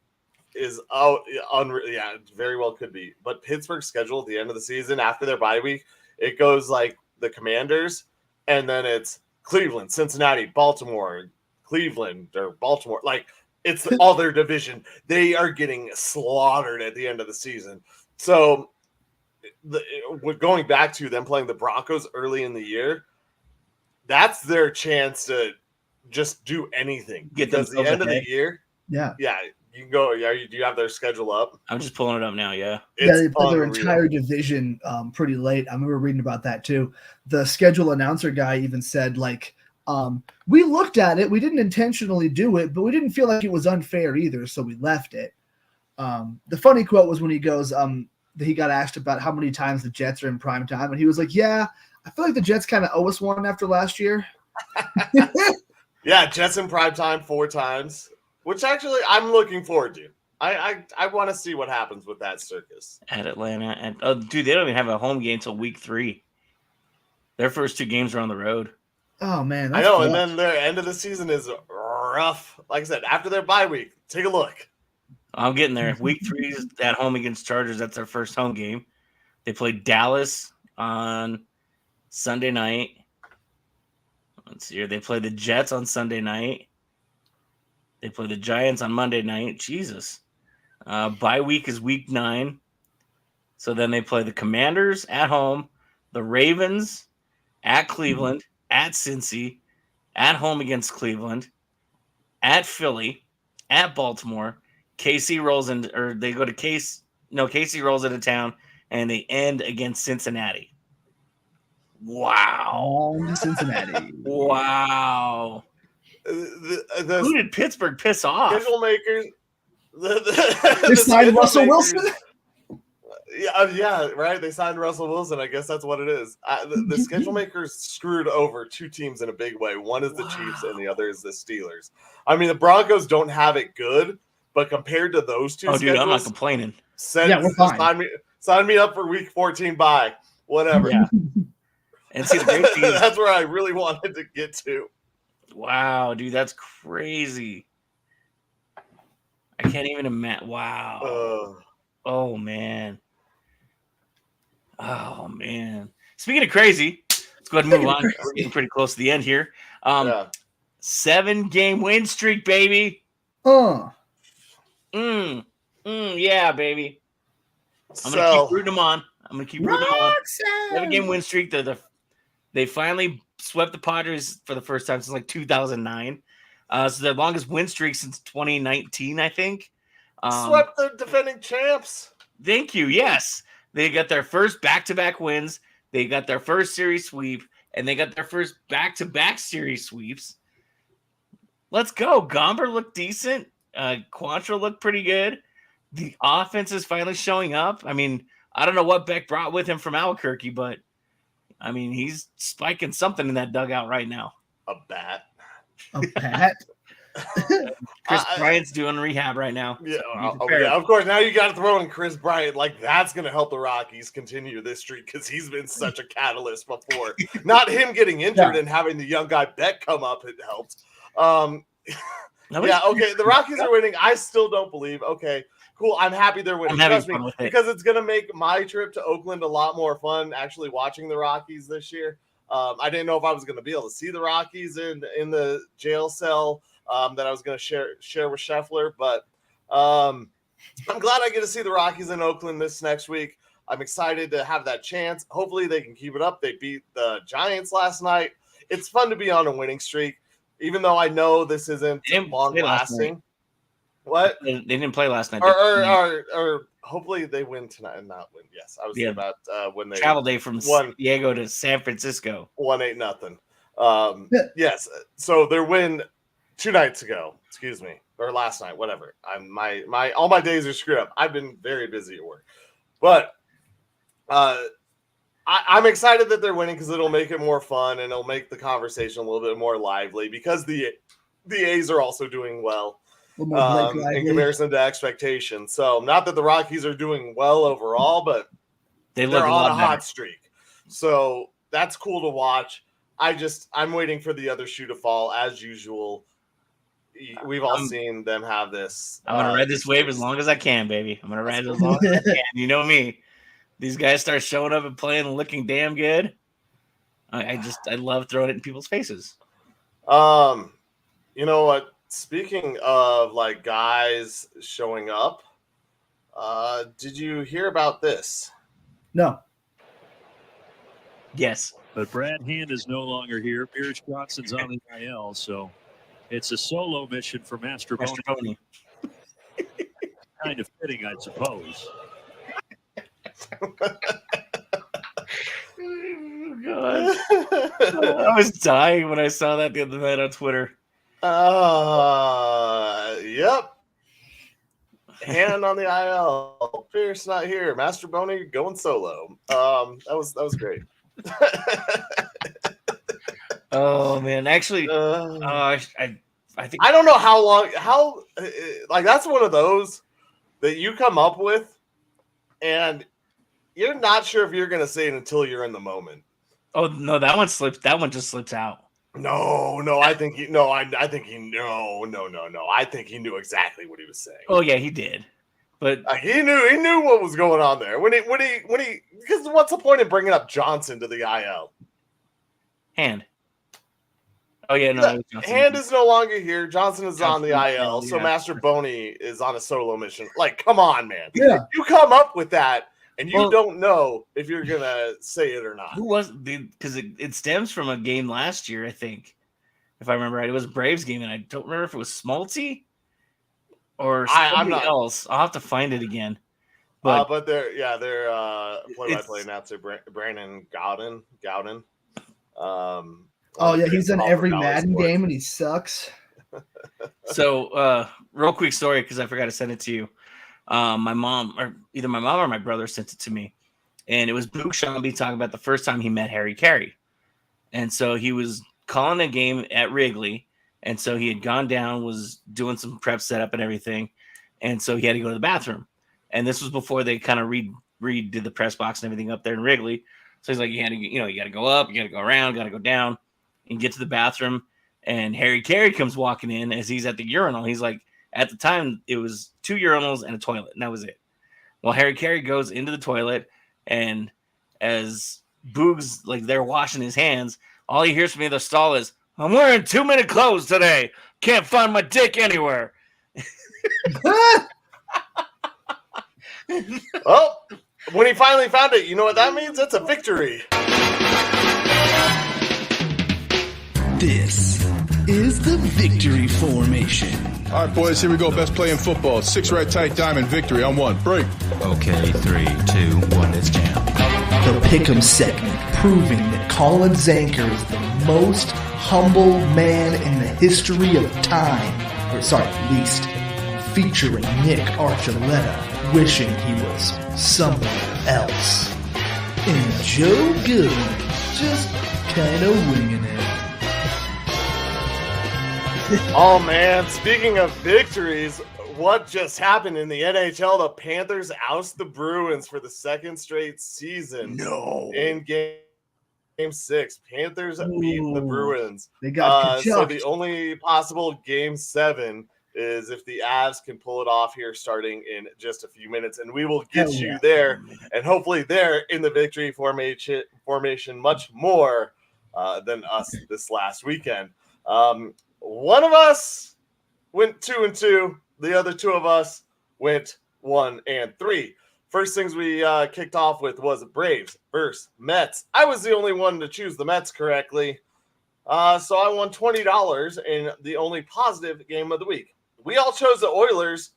is unreal. Yeah, it very well could be. But Pittsburgh's schedule at the end of the season after their bye week, it goes like the Commanders, and then it's Cleveland, Cincinnati, Baltimore, Cleveland, or Baltimore. Like it's all their division. They are getting slaughtered at the end of the season. So going back to them playing the Broncos early in the year, that's their chance to just do anything. Because the end of the year, yeah, you can go. Yeah, do you have their schedule up? I'm just pulling it up now. Yeah, they play their entire division pretty late. I remember reading about that too. The schedule announcer guy even said like, we looked at it, we didn't intentionally do it, but we didn't feel like it was unfair either, so we left it. The funny quote was when he goes, he got asked about how many times the Jets are in prime time, and he was like, "Yeah, I feel like the Jets kind of owe us one after last year." Yeah, Jets in prime time 4 times, which actually I'm looking forward to. I want to see what happens with that circus at Atlanta. And dude, they don't even have a home game till week 3. Their first 2 games are on the road. Oh man, I know. And then their end of the season is rough. Like I said, after their bye week, take a look. I'm getting there. Week 3 is at home against Chargers. That's their first home game. They play Dallas on Sunday night. Let's see here. They play the Jets on Sunday night. They play the Giants on Monday night. Jesus. Bye week is week 9. So then they play the Commanders at home, the Ravens at Cleveland, at Cincy, at home against Cleveland, at Philly, at Baltimore. KC rolls in, or they go to KC rolls into town, and they end against Cincinnati. Wow. On to Cincinnati. Wow. The Who did Pittsburgh piss off? schedule makers. They signed Russell makers- Wilson. Yeah, right. They signed Russell Wilson. I guess that's what it is. The schedule makers screwed over 2 teams in a big way. One is the Chiefs, and the other is the Steelers. I mean, the Broncos don't have it good, but compared to those 2 Oh, schedules, dude, I'm not complaining. Yeah, we're fine. Sign me up for week 14. Bye. Whatever. Yeah. And see, the great thing is, that's where I really wanted to get to. wow, dude, that's crazy. I can't even imagine. Wow. Oh, man. Oh, man. Speaking of crazy, let's go ahead and move on. We're getting pretty close to the end here. Yeah. 7-game win streak, baby. Oh, Yeah, baby. I'm going to keep rooting them on. 7-game win streak. They finally swept the Padres for the first time since like 2009. So their longest win streak since 2019, I think. Swept the defending champs. Thank you. Yes. They got their first back-to-back wins. They got their first series sweep, and they got their first back-to-back series sweeps. Let's go. Gomber looked decent. Quantrill looked pretty good. The offense is finally showing up. I mean, I don't know what Beck brought with him from Albuquerque, but, I mean, he's spiking something in that dugout right now. A bat. a bat. Chris Bryant's doing rehab right now. Yeah, So yeah, of course. Now you got to throw in Chris Bryant. Like, that's going to help the Rockies continue this streak because he's been such a catalyst before. Not him getting injured and having the young guy Beck come up, it helped. Yeah, okay. The Rockies are winning. I still don't believe. Okay, cool. I'm happy they're winning. I'm having Trust me, fun with it. because it's going to make my trip to Oakland a lot more fun actually watching the Rockies this year. I didn't know if I was going to be able to see the Rockies in the jail cell that I was going to share with Scheffler, but I'm glad I get to see the Rockies in Oakland this next week. I'm excited to have that chance. Hopefully they can keep it up. They beat the Giants last night. It's fun to be on a winning streak, even though I know this isn't long lasting. What? They didn't play last night. Or hopefully they win tonight and not win. Yes, I was thinking about when they travel day from San Diego to San Francisco. 1-8-0. Yes. So their win 2 nights ago, excuse me, or last night, whatever. My all my days are screwed up. I've been very busy at work, but I'm excited that they're winning because it'll make it more fun and it'll make the conversation a little bit more lively because the A's are also doing well in comparison to expectations. So not that the Rockies are doing well overall, but they're on a hot streak. So that's cool to watch. I'm waiting for the other shoe to fall as usual. We've all seen them have this. I'm going to ride this wave as long as I can, baby. I'm going to ride it as long as I can. You know me. These guys start showing up and playing and looking damn good. I love throwing it in people's faces. You know what? Speaking of like guys showing up, did you hear about this? No. Yes. But Brad Hand is no longer here. Pierce Johnson's on the IL, so it's a solo mission for Master Boney. Kind of fitting, I suppose. Oh, God. I was dying when I saw that the other night on Twitter. Yep. Hand on the IL. Pierce not here. Master Boney going solo. That was great. Oh man, actually, I think I don't know how like that's one of those that you come up with, and you're not sure if you're going to say it until you're in the moment. Oh no, that one slips. That one just slips out. No, I think he. No, I think he. No. I think he knew exactly what he was saying. Oh yeah, he did. But he knew what was going on there when he. Because what's the point of bringing up Johnson to the IL? Hand. Oh yeah, no. Yeah, it was Johnson. Hand is no longer here. Johnson is on the Johnson, IL, so yeah. Master Boney is on a solo mission. Like, come on, man. Yeah. You come up with that, and you Well- don't know if you're gonna say it or not. Who was because it stems from a game last year, I think, if I remember right. It was a Braves game, and I don't remember if it was Smoltzy or I'm somebody not- else. I'll have to find it again. But they're play-by-play announcer Brandon Gowden. Oh yeah, he's in every Valley Madden Sports. game and he sucks. So, real quick story because I forgot to send it to you. My mom, or either my mom or my brother, sent it to me, and it was Boog Shambi talking about the first time he met Harry Carey, and so he was calling a game at Wrigley, and so he had gone down, was doing some prep setup and everything, and so he had to go to the bathroom, and this was before they kind of redid the press box and everything up there in Wrigley. So he's like, you got to go up, you got to go around, got to go down, and get to the bathroom. And Harry Carey comes walking in as he's at the urinal. He's like, at the time, it was 2 urinals and a toilet, and that was it. Well, Harry Carey goes into the toilet, and as Boog's like they're washing his hands, all he hears from me in the stall is, "I'm wearing 2-minute clothes today. Can't find my dick anywhere." Oh, when he finally found it, you know what that means? It's a victory. This is the victory formation. All right, boys, here we go. Best play in football. 6 right tight diamond victory on 1. Break. Okay, 3, 2, 1, let's jam. The Pick'em segment proving that Colin Zanker is the most humble man in the history of time. Or sorry, least. Featuring Nick Archuleta wishing he was somewhere else. And Joe Good just kinda winging it. Oh man, speaking of victories, what just happened in the NHL? The Panthers oust the Bruins for the second straight season. No. In game 6, Panthers beat the Bruins. They got so the only possible game 7 is if the Avs can pull it off here starting in just a few minutes, and we will get you there, and hopefully there in the victory formation much more than us this last weekend. One of us went 2-2. The other 2 of us went 1-3. First things we kicked off with was Braves versus Mets. I was the only one to choose the Mets correctly. So I won $20 in the only positive game of the week. We all chose the Oilers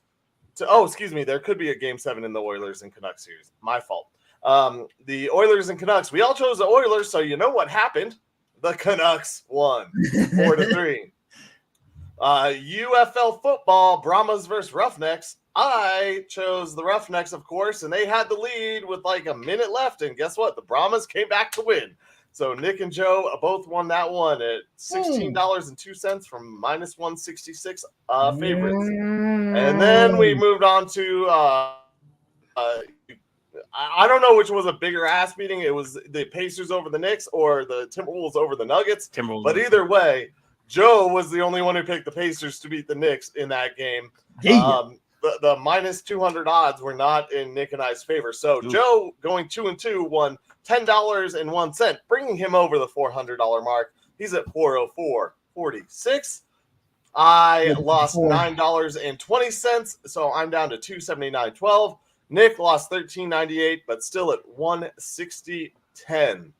there could be a game 7 in the Oilers and Canucks series. My fault. The Oilers and Canucks, we all chose the Oilers, so you know what happened? The Canucks won 4-3. UFL football, Brahmas versus Roughnecks. I chose the Roughnecks, of course, and they had the lead with like a minute left, and guess what? The Brahmas came back to win. So Nick and Joe both won that one at $16.02 from -166 favorites. And then we moved on to I don't know which was a bigger ass beating. It was the Pacers over the Knicks or the Timberwolves over the Nuggets. But either way, Joe was the only one who picked the Pacers to beat the Knicks in that game. The -200 odds were not in Nick and I's favor. So Joe, going 2-2, won $10.01, bringing him over the $400 mark. He's at $404.46. I lost $9.20, so I'm down to $279.12. Nick lost $13.98, but still at $160.10.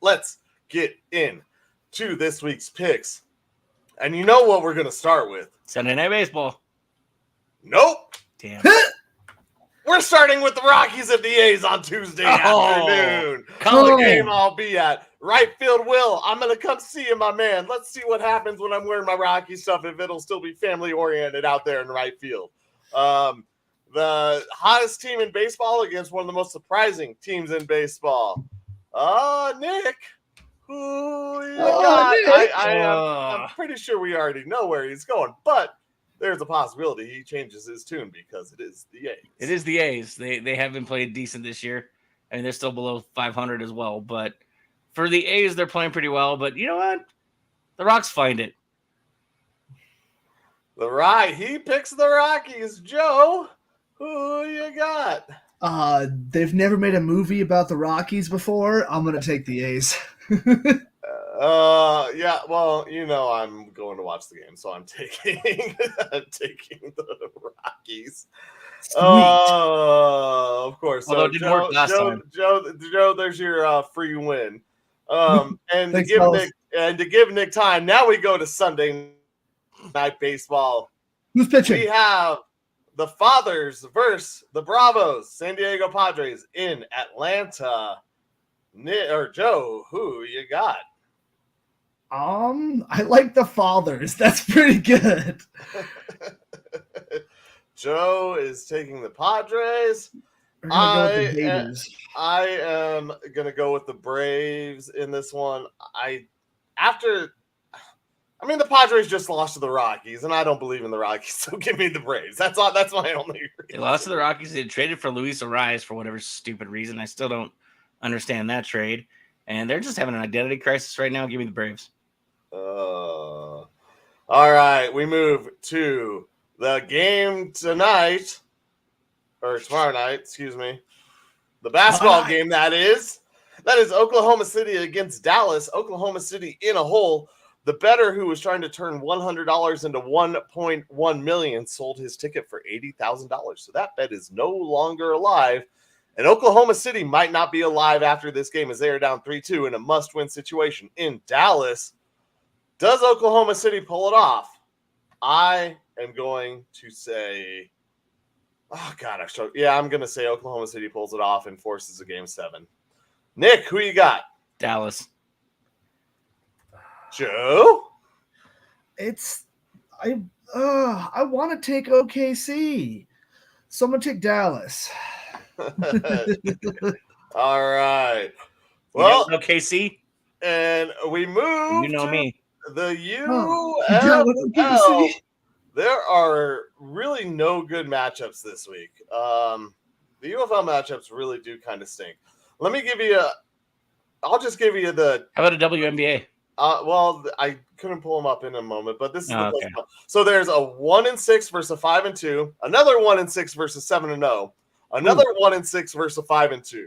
Let's get in to this week's picks. And you know what we're going to start with? Sunday Night Baseball. Nope. Damn. We're starting with the Rockies at the A's on Tuesday afternoon. Call The game I'll be at. Right field, Will. I'm going to come see you, my man. Let's see what happens when I'm wearing my Rocky stuff, if it'll still be family-oriented out there in right field. The hottest team in baseball against one of the most surprising teams in baseball. Nick. Who you got? Nick. I'm pretty sure we already know where he's going, but there's a possibility he changes his tune because it is the A's. It is the A's. They have been playing decent this year, and they're still below 500 as well. But for the A's, they're playing pretty well. But you know what? The Rocks find it. He picks the Rockies. Joe, who you got? They've never made a movie about the Rockies before. I'm gonna take the A's. Yeah. Well, I'm going to watch the game, so I'm taking the Rockies. Sweet. Of course. Although So it didn't work last time. Joe, there's your free win. And Thanks, to fellas. give Nick time, now we go to Sunday Night Baseball. Who's pitching? We have the Fathers versus the Bravos, San Diego Padres in Atlanta. Joe, who you got? I like the Fathers. That's pretty good. Joe is taking the Padres. We're gonna go with the Gators. I am gonna go with the Braves in this one. The Padres just lost to the Rockies, and I don't believe in the Rockies, so give me the Braves. That's all. That's my only reason. They lost to the Rockies. They traded for Luis Arias for whatever stupid reason. I still don't understand that trade. And they're just having an identity crisis right now. Give me the Braves. All right, we move to the game tonight, or tomorrow night, excuse me. The basketball game, that is Oklahoma City against Dallas. Oklahoma City in a hole. The bettor who was trying to turn $100 into $1.1 million sold his ticket for $80,000. So that bet is no longer alive. And Oklahoma City might not be alive after this game as they are down 3-2 in a must-win situation in Dallas. Does Oklahoma City pull it off? I am going to say, I'm going to say Oklahoma City pulls it off and forces a Game 7. Nick, who you got? Dallas. Joe? I want to take OKC. So I'm going to take Dallas. All right. Well, OKC. And we move to me. The UFL. There are really no good matchups this week. The UFL matchups really do kind of stink. Let me give you I'll just give you the. How about a WNBA? Well, I couldn't pull them up in a moment, but this is okay. So there's a 1-6 versus a 5-2, another 1-6 versus 7-0, another 1-6 versus a 5-2,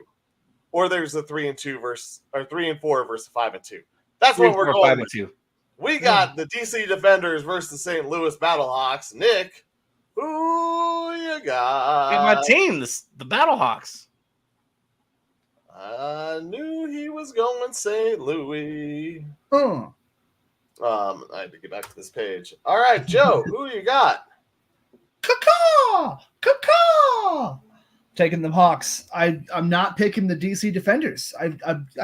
or there's a 3-2 versus or 3-4 versus 5-2. That's what we're going with. 5-2. We got the DC Defenders versus the St. Louis Battlehawks. Nick, who you got? My team, the Battlehawks. I knew he was going St. Louis. I had to get back to this page. All right, Joe, who you got? Caw! Taking the Hawks. I'm not picking the DC Defenders. I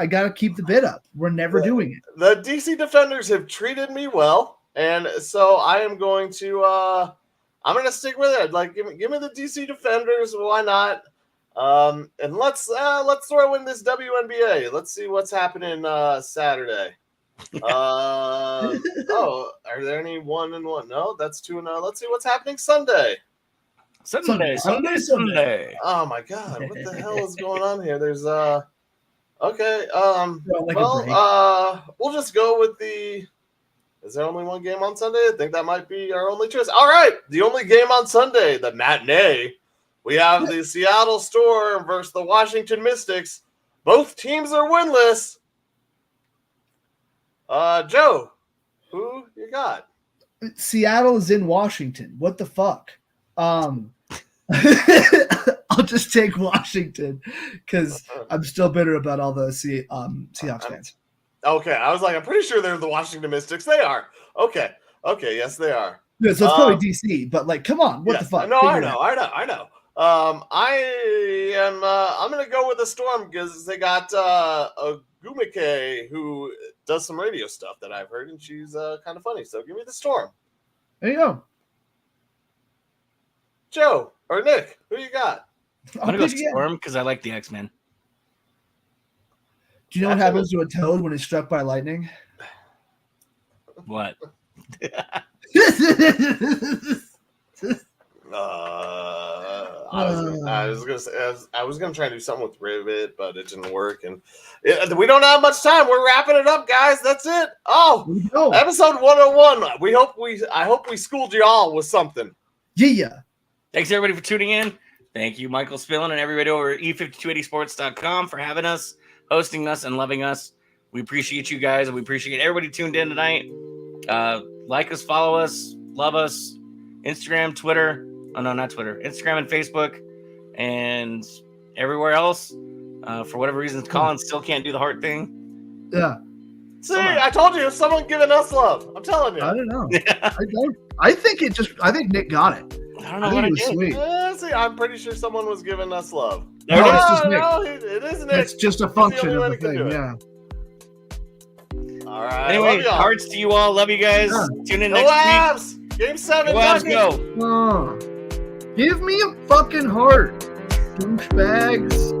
gotta keep the bid up. We're never doing it. The DC Defenders have treated me well, and so I am going to I'm gonna stick with it. Like, give me the DC Defenders. Why not? And let's throw in this WNBA. Let's see what's happening Saturday. Are there any 1-1? No, that's 2-0. Let's see what's happening Sunday. Sunday. Oh my God, what the hell is going on here? There's okay. We'll just go with the. Is there only one game on Sunday? I think that might be our only choice. All right, the only game on Sunday, the matinee. We have the Seattle Storm versus the Washington Mystics. Both teams are winless. Joe, who you got? Seattle is in Washington. What the fuck? I'll just take Washington because I'm still bitter about all the Seahawks fans. Okay, I was like, I'm pretty sure they're the Washington Mystics. They are. Okay, yes, they are. Yeah, so it's probably DC, but like, come on, what the fuck? No, I know. I'm gonna go with the Storm because they got Ogumike, who does some radio stuff that I've heard, and she's kind of funny. So give me the Storm. There you go. Joe or Nick, who you got? I'm gonna go Storm because I like the X-Men. Do you know what happens to a toad when it's struck by lightning? What? I was gonna try and do something with Rivet, but it didn't work, and we don't have much time. We're wrapping it up, guys. That's it. Episode 101. I hope we schooled you all with something. Yeah. Thanks everybody for tuning in. Thank you, Michael Spillin, and everybody over at E5280sports.com for having us, hosting us, and loving us. We appreciate you guys, and we appreciate everybody tuned in tonight. Like us, follow us, love us. Instagram, Twitter. Oh, no, not Twitter. Instagram and Facebook and everywhere else. For whatever reason, Colin still can't do the heart thing. Yeah. See, I told you, someone giving us love. I'm telling you. I don't know. I think Nick got it. I don't know what I did. Sweet. See, I'm pretty sure someone was giving us love. There it is. It's just Nick. No, it is Nick. It's just a function of the thing. Yeah. All right. Anyway, love y'all. hearts to you all. Love you guys. Yeah. Tune in Go next Avs! Game 7. week. Go Avs, Nuggets. go. Oh, give me a fucking heart, douchebags.